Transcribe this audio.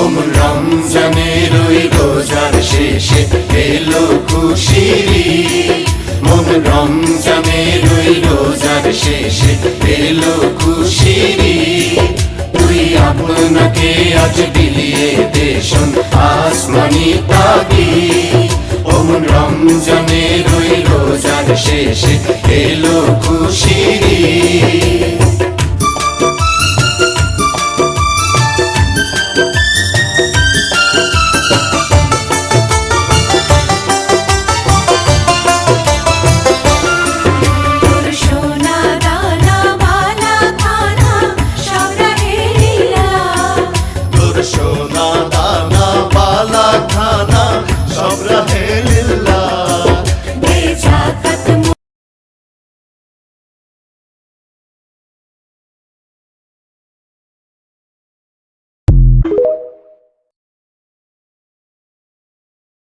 ওমন রমজানের ওই রোজার শেষে এলো খুশির ঈদ। ওমন রমজানের ওই রোজার শেষে এলো খুশির ঈদ। তুই আপনাকে আজ বিলিয়ে দে শোন আসমানি তাগিদ। ওমন রমজানের ওই রোজার শেষে এলো খুশির ঈদ।